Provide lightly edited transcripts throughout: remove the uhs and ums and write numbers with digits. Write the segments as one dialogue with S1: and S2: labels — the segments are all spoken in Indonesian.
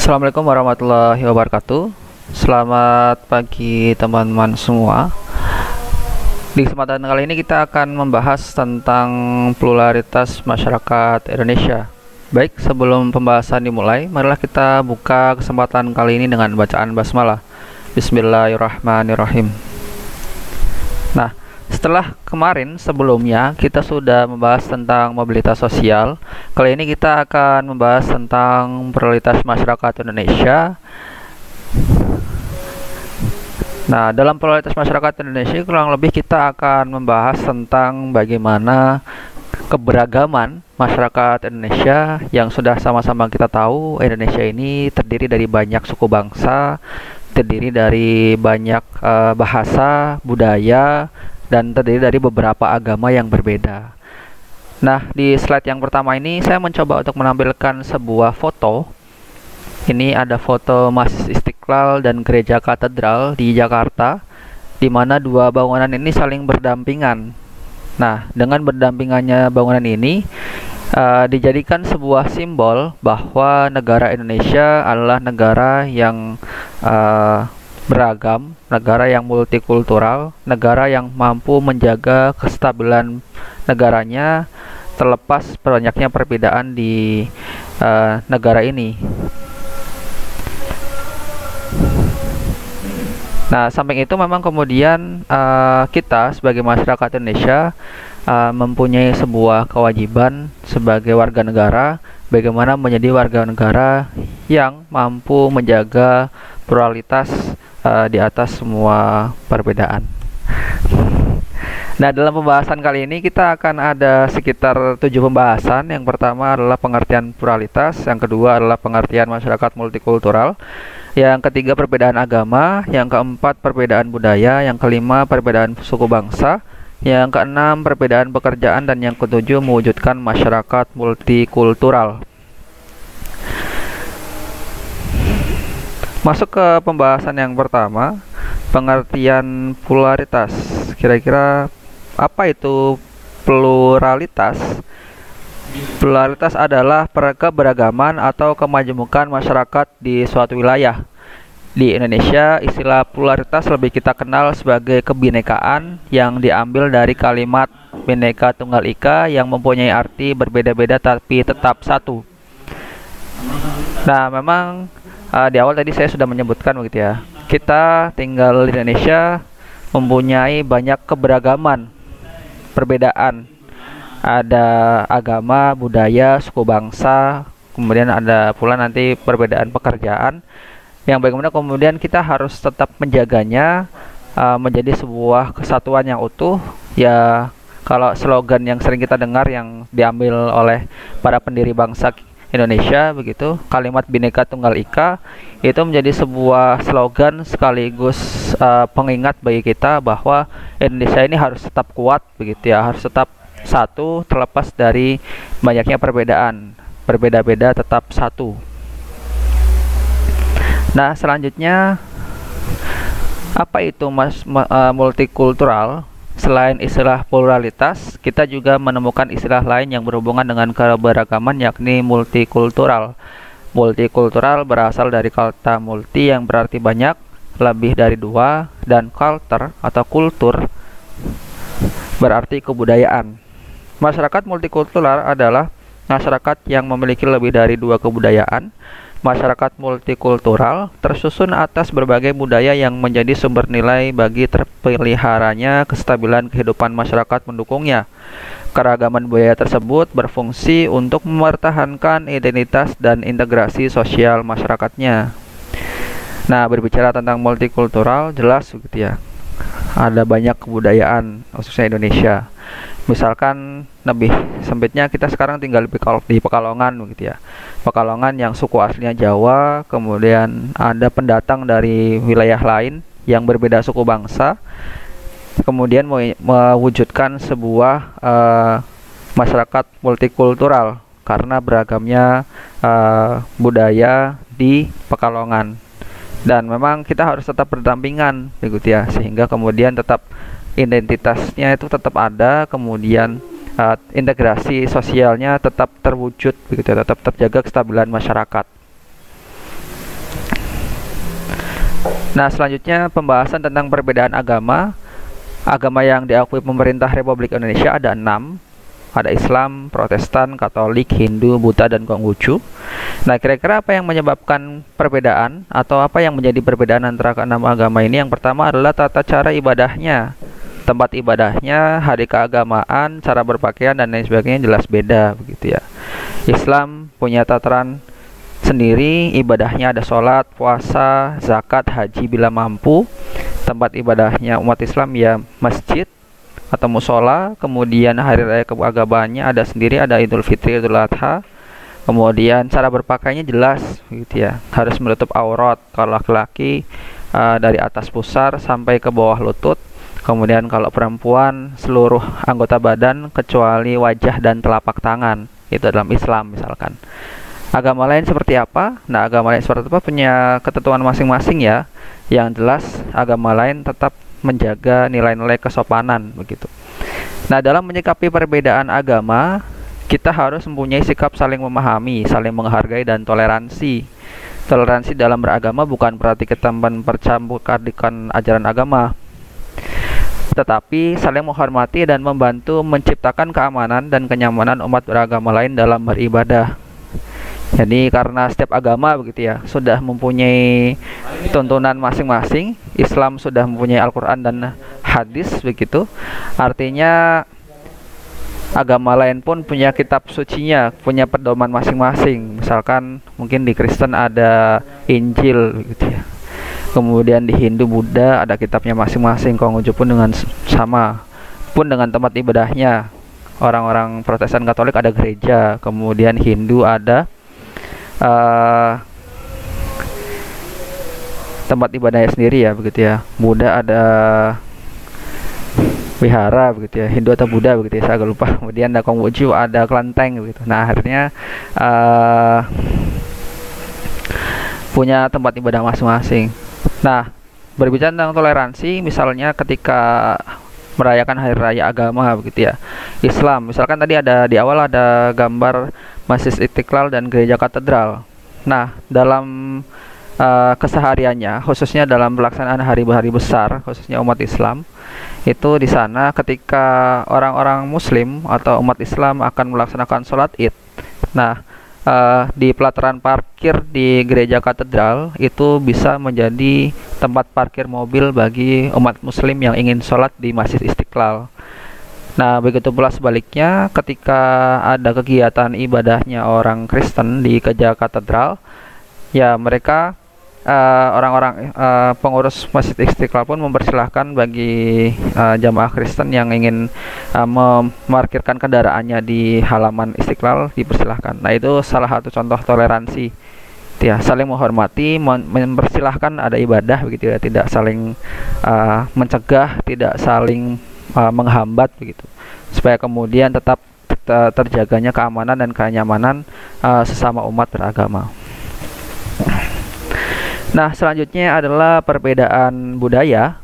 S1: Assalamualaikum warahmatullahi wabarakatuh. Selamat pagi teman-teman semua. Di kesempatan kali ini kita akan membahas tentang pluralitas masyarakat Indonesia. Baik, sebelum pembahasan dimulai, marilah kita buka kesempatan kali ini dengan bacaan basmalah. Bismillahirrahmanirrahim. Nah, setelah kemarin sebelumnya kita sudah membahas tentang mobilitas sosial, kali ini kita akan membahas tentang pluralitas masyarakat Indonesia. Nah, dalam pluralitas masyarakat Indonesia kurang lebih kita akan membahas tentang bagaimana keberagaman masyarakat Indonesia yang sudah sama-sama kita tahu Indonesia ini terdiri dari banyak suku bangsa, terdiri dari banyak bahasa, budaya, dan terdiri dari beberapa agama yang berbeda. Nah, di slide yang pertama ini saya mencoba untuk menampilkan sebuah foto. Ini ada foto Masjid Istiqlal dan Gereja Katedral di Jakarta, di mana dua bangunan ini saling berdampingan. Nah, dengan berdampingannya bangunan ini dijadikan sebuah simbol bahwa negara Indonesia adalah negara yang beragam, negara yang multikultural, negara yang mampu menjaga kestabilan negaranya terlepas banyaknya perbedaan di negara ini. Nah, samping itu memang kemudian kita sebagai masyarakat Indonesia mempunyai sebuah kewajiban sebagai warga negara, bagaimana menjadi warga negara yang mampu menjaga pluralitas di atas semua perbedaan. Nah, dalam pembahasan kali ini kita akan ada sekitar 7 pembahasan. Yang pertama adalah pengertian pluralitas, yang kedua adalah pengertian masyarakat multikultural, yang ketiga perbedaan agama, yang keempat perbedaan budaya, yang kelima perbedaan suku bangsa, yang keenam perbedaan pekerjaan, dan yang ketujuh mewujudkan masyarakat multikultural. Masuk ke pembahasan yang pertama, pengertian pluralitas. Kira-kira apa itu pluralitas? Pluralitas adalah keberagaman atau kemajemukan masyarakat di suatu wilayah. Di Indonesia, istilah pluralitas lebih kita kenal sebagai kebinekaan yang diambil dari kalimat Bhinneka Tunggal Ika yang mempunyai arti berbeda-beda tapi tetap satu. Nah, memang di awal tadi saya sudah menyebutkan begitu ya. Kita tinggal di Indonesia mempunyai banyak keberagaman, perbedaan. Ada agama, budaya, suku bangsa, kemudian ada pula nanti perbedaan pekerjaan yang bagaimana kemudian kita harus tetap menjaganya menjadi sebuah kesatuan yang utuh. Ya, kalau slogan yang sering kita dengar yang diambil oleh para pendiri bangsa Indonesia begitu, kalimat Bhinneka Tunggal Ika itu menjadi sebuah slogan sekaligus pengingat bagi kita bahwa Indonesia ini harus tetap kuat begitu ya, harus tetap satu terlepas dari banyaknya perbedaan, berbeda-beda tetap satu. Nah, selanjutnya apa itu multikultural? Selain istilah pluralitas, kita juga menemukan istilah lain yang berhubungan dengan keberagaman, yakni multikultural. Multikultural berasal dari kata multi yang berarti banyak, lebih dari dua, dan culture atau kultur berarti kebudayaan. Masyarakat multikultural adalah masyarakat yang memiliki lebih dari dua kebudayaan. Masyarakat multikultural tersusun atas berbagai budaya yang menjadi sumber nilai bagi terpeliharanya kestabilan kehidupan masyarakat mendukungnya. Keragaman budaya tersebut berfungsi untuk mempertahankan identitas dan integrasi sosial masyarakatnya. Nah, berbicara tentang multikultural, jelas begitu ya. Ada banyak kebudayaan, khususnya Indonesia. Misalkan lebih sempitnya kita sekarang tinggal di Pekalongan begitu ya. Pekalongan yang suku aslinya Jawa, kemudian ada pendatang dari wilayah lain yang berbeda suku bangsa, kemudian mewujudkan sebuah masyarakat multikultural karena beragamnya budaya di Pekalongan. Dan memang kita harus tetap berdampingan begitu ya, sehingga kemudian tetap identitasnya itu tetap ada, kemudian integrasi sosialnya tetap terwujud begitu ya, tetap terjaga kestabilan masyarakat. Nah, selanjutnya pembahasan tentang perbedaan agama. Agama yang diakui pemerintah Republik Indonesia ada 6. Ada Islam, Protestan, Katolik, Hindu, Buddha, dan Konghucu. Nah, kira-kira apa yang menyebabkan perbedaan atau apa yang menjadi perbedaan antara keenam agama ini? Yang pertama adalah tata cara ibadahnya, tempat ibadahnya, hari keagamaan, cara berpakaian, dan lain sebagainya jelas beda begitu ya. Islam punya tataran sendiri, ibadahnya ada sholat, puasa, zakat, haji bila mampu. Tempat ibadahnya umat Islam ya masjid atau musola. Kemudian hari raya keagamaannya ada sendiri, ada Idul Fitri, Idul Adha. Kemudian cara berpakaiannya jelas gitu ya, harus menutup aurat kalau laki-laki dari atas pusar sampai ke bawah lutut. Kemudian kalau perempuan seluruh anggota badan kecuali wajah dan telapak tangan, itu dalam Islam misalkan. Agama lain seperti apa? Nah, agama lain seperti apa punya ketentuan masing-masing ya. Yang jelas agama lain tetap menjaga nilai-nilai kesopanan begitu. Nah, dalam menyikapi perbedaan agama, kita harus mempunyai sikap saling memahami, saling menghargai, dan toleransi. Toleransi dalam beragama bukan berarti kita mempercampurkan ajaran agama, tetapi saling menghormati dan membantu menciptakan keamanan dan kenyamanan umat beragama lain dalam beribadah. Jadi karena setiap agama begitu ya sudah mempunyai tuntunan masing-masing. Islam sudah mempunyai Al-Quran dan hadis begitu. Artinya agama lain pun punya kitab sucinya, punya pedoman masing-masing. Misalkan mungkin di Kristen ada Injil begitu ya. Kemudian di Hindu, Buddha ada kitabnya masing-masing. Konghucu pun dengan sama, pun dengan tempat ibadahnya. Orang-orang Protestan Katolik ada gereja. Kemudian Hindu ada tempat ibadahnya sendiri ya begitu ya. Buddha ada wihara begitu ya, Hindu atau Buddha begitu ya, saya agak lupa. Kemudian ada Konghucu ada kelenteng begitu. Nah, akhirnya punya tempat ibadah masing-masing. Nah, berbicara tentang toleransi, misalnya ketika merayakan hari raya agama begitu ya. Islam, misalkan tadi ada di awal ada gambar Masjid Istiqlal dan Gereja Katedral. Nah, dalam kesehariannya, khususnya dalam pelaksanaan hari-hari besar, khususnya umat Islam, itu di sana ketika orang-orang Muslim atau umat Islam akan melaksanakan sholat Id. Nah, di pelataran parkir di Gereja Katedral itu bisa menjadi tempat parkir mobil bagi umat Muslim yang ingin sholat di Masjid Istiqlal. Nah, begitu pula sebaliknya ketika ada kegiatan ibadahnya orang Kristen di Gereja Katedral, ya mereka orang-orang pengurus Masjid Istiqlal pun mempersilahkan bagi jamaah Kristen yang ingin memarkirkan kendaraannya di halaman Istiqlal, dipersilahkan. Nah, itu salah satu contoh toleransi ya, saling menghormati, mempersilahkan ada ibadah begitu ya, tidak saling mencegah, tidak saling menghambat begitu, supaya kemudian tetap terjaganya keamanan dan kenyamanan sesama umat beragama. Nah, selanjutnya adalah perbedaan budaya.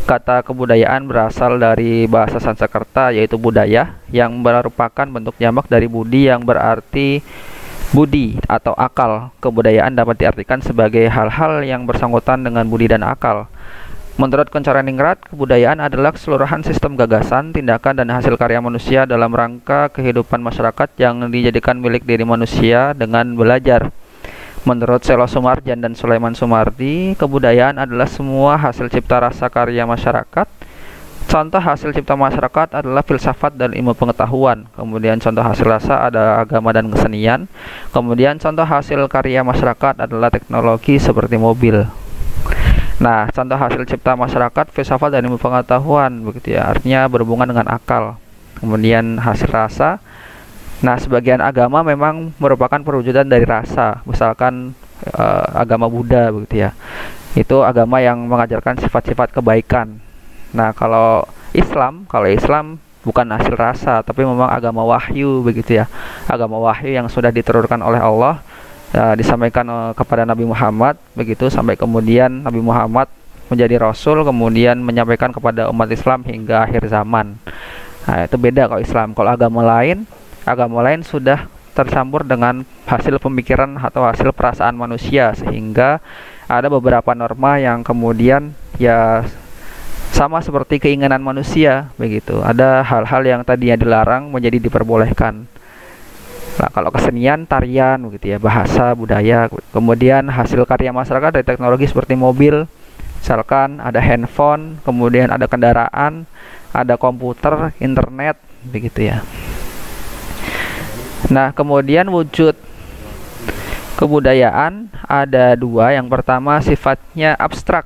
S1: Kata kebudayaan berasal dari bahasa Sanskerta yaitu budaya, yang merupakan bentuk jamak dari budi yang berarti budi atau akal. Kebudayaan dapat diartikan sebagai hal-hal yang bersangkutan dengan budi dan akal. Menurut Koncaraningrat, kebudayaan adalah keseluruhan sistem gagasan, tindakan, dan hasil karya manusia dalam rangka kehidupan masyarakat yang dijadikan milik diri manusia dengan belajar. Menurut Selo Sumarjan dan Sulaiman Sumardi, kebudayaan adalah semua hasil cipta rasa karya masyarakat. Contoh hasil cipta masyarakat adalah filsafat dan ilmu pengetahuan. Kemudian contoh hasil rasa ada agama dan kesenian. Kemudian contoh hasil karya masyarakat adalah teknologi seperti mobil. Nah, contoh hasil cipta masyarakat, filsafat dan ilmu pengetahuan begitu ya, artinya berhubungan dengan akal. Kemudian hasil rasa. Nah, sebagian agama memang merupakan perwujudan dari rasa. Misalkan agama Buddha begitu ya. Itu agama yang mengajarkan sifat-sifat kebaikan. Nah, kalau Islam bukan hasil rasa, tapi memang agama wahyu begitu ya. Agama wahyu yang sudah diturunkan oleh Allah, disampaikan kepada Nabi Muhammad begitu, sampai kemudian Nabi Muhammad menjadi rasul, kemudian menyampaikan kepada umat Islam hingga akhir zaman. Nah, itu beda kalau Islam. Kalau agama lain sudah tercampur dengan hasil pemikiran atau hasil perasaan manusia, sehingga ada beberapa norma yang kemudian ya sama seperti keinginan manusia begitu. Ada hal-hal yang tadinya dilarang menjadi diperbolehkan. Nah, kalau kesenian, tarian begitu ya, bahasa, budaya, kemudian hasil karya masyarakat dari teknologi seperti mobil, misalkan ada handphone, kemudian ada kendaraan, ada komputer, internet begitu ya. Nah, kemudian wujud kebudayaan ada dua. Yang pertama sifatnya abstrak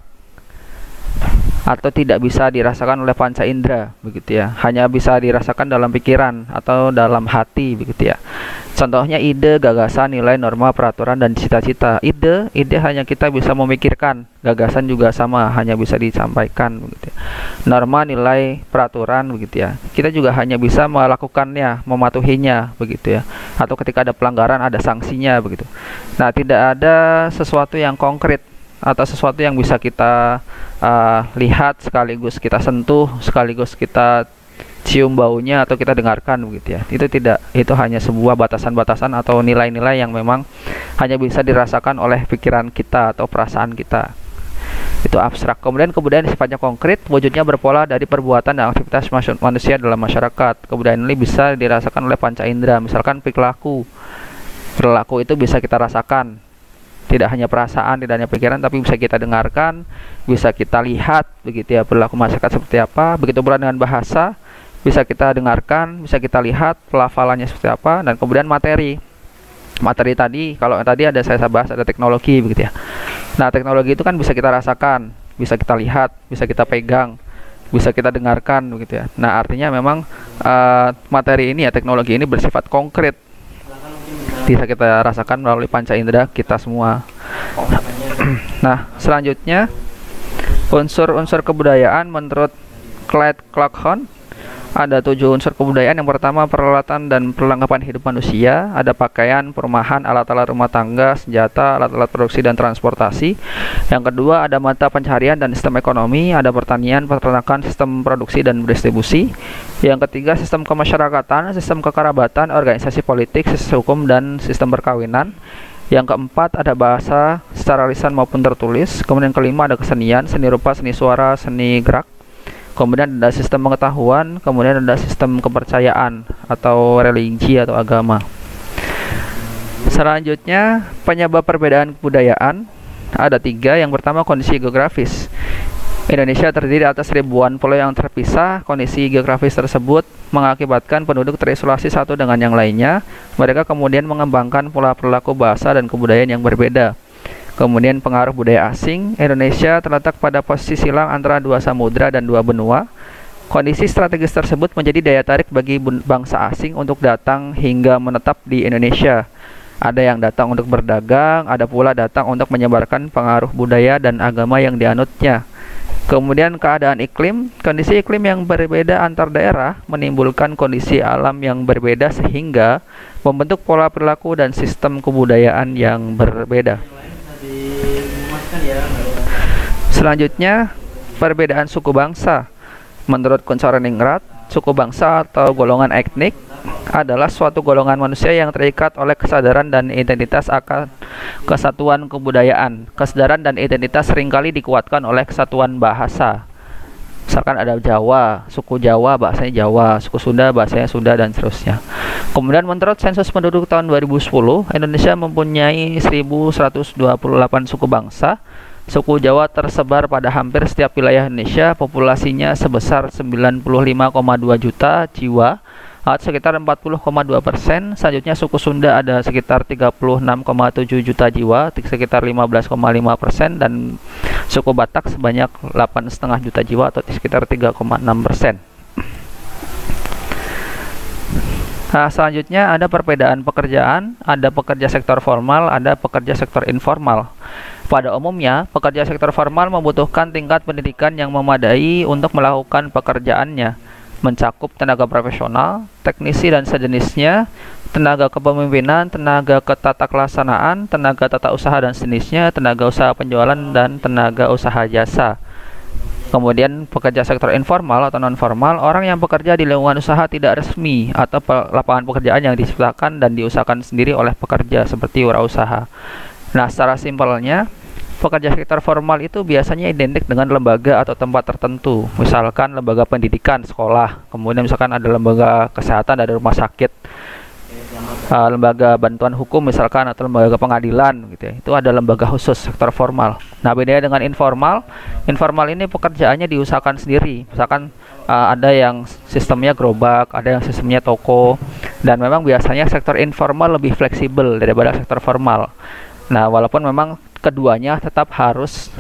S1: atau tidak bisa dirasakan oleh panca indera begitu ya, hanya bisa dirasakan dalam pikiran atau dalam hati begitu ya. Contohnya ide, gagasan, nilai, norma, peraturan, dan cita-cita. Ide hanya kita bisa memikirkan, gagasan juga sama, hanya bisa disampaikan begitu ya. Norma, nilai, peraturan begitu ya, kita juga hanya bisa melakukannya, mematuhinya begitu ya, atau ketika ada pelanggaran ada sanksinya begitu. Nah, tidak ada sesuatu yang konkret atau sesuatu yang bisa kita lihat, sekaligus kita sentuh, sekaligus kita cium baunya atau kita dengarkan begitu ya. Itu tidak, itu hanya sebuah batasan-batasan atau nilai-nilai yang memang hanya bisa dirasakan oleh pikiran kita atau perasaan kita. Itu abstrak. Kemudian kebudayaan sifatnya konkret, wujudnya berpola dari perbuatan dan aktivitas manusia dalam masyarakat. Kebudayaan ini bisa dirasakan oleh panca indera, misalkan perilaku itu bisa kita rasakan. Tidak hanya perasaan, tidak hanya pikiran, tapi bisa kita dengarkan, bisa kita lihat begitu ya, perilaku masyarakat seperti apa. Begitu pula dengan bahasa, bisa kita dengarkan, bisa kita lihat pelafalannya seperti apa. Dan kemudian materi tadi, kalau tadi ada saya bahas ada teknologi begitu ya. Nah, teknologi itu kan bisa kita rasakan, bisa kita lihat, bisa kita pegang, bisa kita dengarkan begitu ya. Nah, artinya memang materi ini ya, teknologi ini bersifat konkret, bisa kita rasakan melalui panca indera kita semua. Nah, selanjutnya unsur-unsur kebudayaan menurut Clyde Clarkhon ada 7 unsur kebudayaan. Yang pertama, peralatan dan perlengkapan hidup manusia, ada pakaian, perumahan, alat-alat rumah tangga, senjata, alat-alat produksi dan transportasi. Yang kedua, ada mata pencaharian dan sistem ekonomi, ada pertanian, peternakan, sistem produksi dan distribusi. Yang ketiga, sistem kemasyarakatan, sistem kekerabatan, organisasi politik, sistem hukum, dan sistem perkawinan. Yang keempat, ada bahasa secara lisan maupun tertulis. Kemudian kelima, ada kesenian, seni rupa, seni suara, seni gerak. Kemudian ada sistem pengetahuan, kemudian ada sistem kepercayaan atau religi atau agama. Selanjutnya, penyebab perbedaan kebudayaan ada 3. Yang pertama, kondisi geografis. Indonesia terdiri atas ribuan pulau yang terpisah. Kondisi geografis tersebut mengakibatkan penduduk terisolasi satu dengan yang lainnya. Mereka kemudian mengembangkan pola perilaku, bahasa, dan kebudayaan yang berbeda. Kemudian pengaruh budaya asing. Indonesia terletak pada posisi silang antara 2 samudra dan 2 benua. Kondisi strategis tersebut menjadi daya tarik bagi bangsa asing untuk datang hingga menetap di Indonesia. Ada yang datang untuk berdagang, ada pula datang untuk menyebarkan pengaruh budaya dan agama yang dianutnya. Kemudian keadaan iklim. Kondisi iklim yang berbeda antar daerah menimbulkan kondisi alam yang berbeda sehingga membentuk pola perilaku dan sistem kebudayaan yang berbeda. Selanjutnya, perbedaan suku bangsa. Menurut Kuncharoningrat, suku bangsa atau golongan etnik adalah suatu golongan manusia yang terikat oleh kesadaran dan identitas akan kesatuan kebudayaan. Kesadaran dan identitas seringkali dikuatkan oleh kesatuan bahasa. Misalkan ada Jawa, suku Jawa bahasanya Jawa, suku Sunda bahasanya Sunda, dan seterusnya. Kemudian menurut sensus penduduk tahun 2010, Indonesia mempunyai 1128 suku bangsa. Suku Jawa tersebar pada hampir setiap wilayah Indonesia, populasinya sebesar 95,2 juta jiwa, atau sekitar 40,2%. Selanjutnya suku Sunda ada sekitar 36,7 juta jiwa, sekitar 15,5%, dan suku Batak sebanyak 8,5 juta jiwa atau sekitar 3,6%. Nah, selanjutnya ada perbedaan pekerjaan, ada pekerja sektor formal, ada pekerja sektor informal. Pada umumnya, pekerja sektor formal membutuhkan tingkat pendidikan yang memadai untuk melakukan pekerjaannya, mencakup tenaga profesional, teknisi dan sejenisnya, tenaga kepemimpinan, tenaga ketatakelaksanaan, tenaga tata usaha dan sejenisnya, tenaga usaha penjualan, dan tenaga usaha jasa. Kemudian pekerja sektor informal atau non-formal, orang yang bekerja di lingkungan usaha tidak resmi atau lapangan pekerjaan yang diciptakan dan diusahakan sendiri oleh pekerja seperti wirausaha. Nah, secara simpelnya, Pekerja sektor formal itu biasanya identik dengan lembaga atau tempat tertentu, misalkan lembaga pendidikan, sekolah, kemudian misalkan ada lembaga kesehatan, ada rumah sakit, lembaga bantuan hukum misalkan, atau lembaga pengadilan gitu ya. Itu ada lembaga khusus sektor formal. Nah, bedanya dengan informal, informal ini pekerjaannya diusahakan sendiri. Misalkan ada yang sistemnya gerobak, ada yang sistemnya toko, dan memang biasanya sektor informal lebih fleksibel daripada sektor formal. Nah, walaupun memang keduanya tetap harus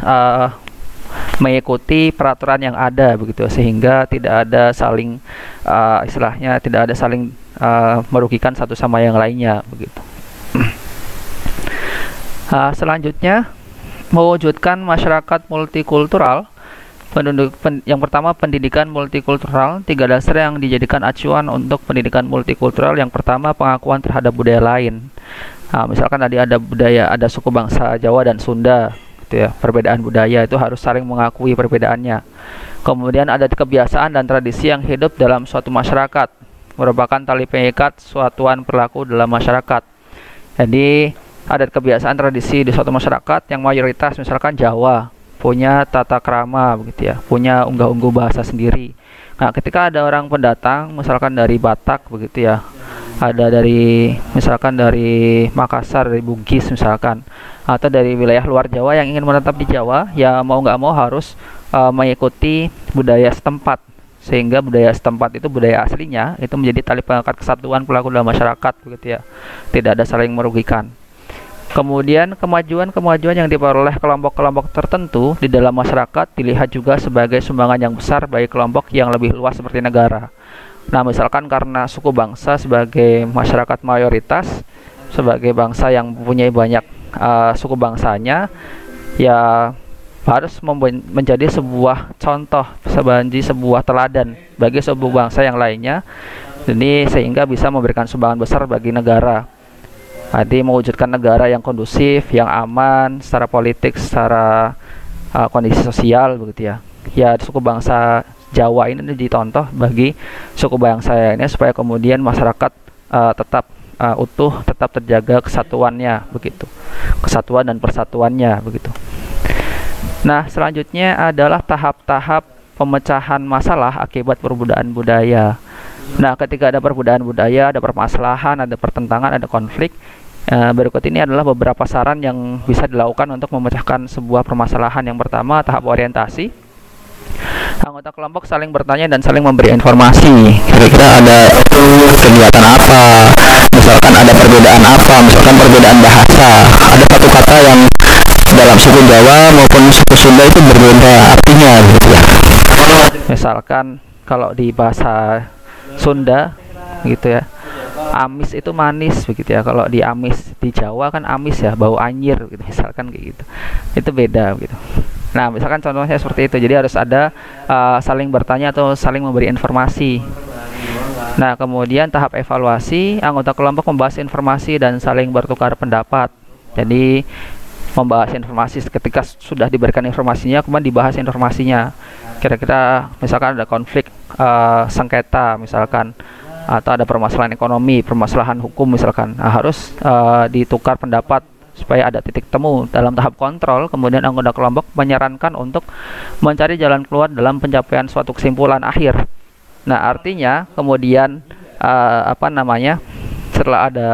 S1: mengikuti peraturan yang ada begitu, sehingga tidak ada saling istilahnya tidak ada saling merugikan satu sama yang lainnya begitu. Selanjutnya, mewujudkan masyarakat multikultural. Yang pertama, pendidikan multikultural. 3 dasar yang dijadikan acuan untuk pendidikan multikultural. Yang pertama, pengakuan terhadap budaya lain. Misalkan tadi ada budaya, ada suku bangsa Jawa dan Sunda gitu ya. Perbedaan budaya itu harus saling mengakui perbedaannya. Kemudian ada kebiasaan dan tradisi yang hidup dalam suatu masyarakat, merupakan tali pengikat suatuan perilaku dalam masyarakat. Jadi adat kebiasaan tradisi di suatu masyarakat yang mayoritas misalkan Jawa punya tata krama begitu ya, punya unggah-ungguh bahasa sendiri. Nah, ketika ada orang pendatang misalkan dari Batak begitu ya, ada dari misalkan dari Makassar, dari Bugis misalkan, atau dari wilayah luar Jawa yang ingin menetap di Jawa, ya mau nggak mau harus mengikuti budaya setempat, sehingga budaya setempat itu budaya aslinya itu menjadi tali pengikat kesatuan perilaku dalam masyarakat begitu ya, tidak ada saling merugikan. Kemudian kemajuan yang diperoleh kelompok-kelompok tertentu di dalam masyarakat dilihat juga sebagai sumbangan yang besar bagi kelompok yang lebih luas seperti negara. Nah, misalkan karena suku bangsa sebagai masyarakat mayoritas, sebagai bangsa yang mempunyai banyak suku bangsanya, ya harus menjadi sebuah contoh, sebuah teladan bagi sebuah bangsa yang lainnya. Jadi sehingga bisa memberikan sumbangan besar bagi negara. Jadi mewujudkan negara yang kondusif, yang aman secara politik, secara kondisi sosial begitu ya. Ya, suku bangsa Jawa ini dicontoh bagi suku bangsa lainnya supaya kemudian masyarakat tetap utuh, tetap terjaga kesatuannya begitu. Kesatuan dan persatuannya begitu. Nah, selanjutnya adalah tahap-tahap pemecahan masalah akibat perbedaan budaya. Nah, ketika ada perbedaan budaya, ada permasalahan, ada pertentangan, ada konflik, berikut ini adalah beberapa saran yang bisa dilakukan untuk memecahkan sebuah permasalahan. Yang pertama, tahap orientasi. Anggota kelompok saling bertanya dan saling memberi informasi. Kira-kira ada kegiatan apa, misalkan ada perbedaan apa, misalkan perbedaan bahasa. Ada satu kata yang dalam suku Jawa maupun suku Sunda itu berbeda artinya gitu ya. Misalkan kalau di bahasa Sunda gitu ya, amis itu manis begitu ya. Kalau di amis di Jawa kan amis ya, bau anyir gitu misalkan kayak gitu. Itu beda gitu. Nah, misalkan contohnya seperti itu. Jadi harus ada saling bertanya atau saling memberi informasi. Nah, kemudian tahap evaluasi, anggota kelompok membahas informasi dan saling bertukar pendapat. Jadi membahas informasi, ketika sudah diberikan informasinya kemudian dibahas informasinya. Kira-kira misalkan ada konflik sengketa misalkan, atau ada permasalahan ekonomi, permasalahan hukum misalkan, harus ditukar pendapat supaya ada titik temu. Dalam tahap kontrol, kemudian anggota kelompok menyarankan untuk mencari jalan keluar dalam pencapaian suatu kesimpulan akhir. Nah, artinya kemudian setelah ada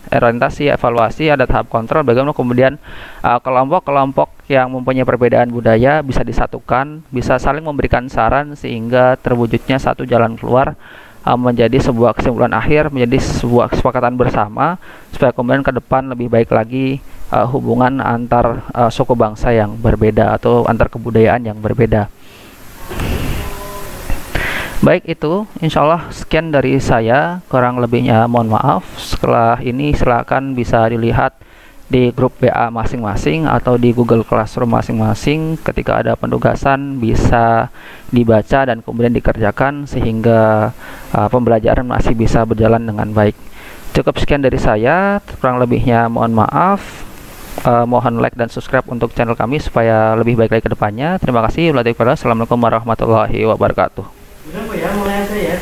S1: orientasi, evaluasi, ada tahap kontrol, bagaimana kemudian kelompok-kelompok yang mempunyai perbedaan budaya bisa disatukan, bisa saling memberikan saran sehingga terwujudnya satu jalan keluar, menjadi sebuah kesimpulan akhir, menjadi sebuah kesepakatan bersama supaya kemudian ke depan lebih baik lagi hubungan antar suku bangsa yang berbeda atau antar kebudayaan yang berbeda. Baik, itu insyaallah sekian dari saya, kurang lebihnya mohon maaf. Setelah ini silakan bisa dilihat di grup WA masing-masing atau di Google Classroom masing-masing. Ketika ada penugasan bisa dibaca dan kemudian dikerjakan sehingga pembelajaran masih bisa berjalan dengan baik. Cukup sekian dari saya, kurang lebihnya mohon maaf. Mohon like dan subscribe untuk channel kami supaya lebih baik lagi ke depannya. Terima kasih. Assalamualaikum warahmatullahi wabarakatuh.
S2: Udah, ya, mulai aja ya.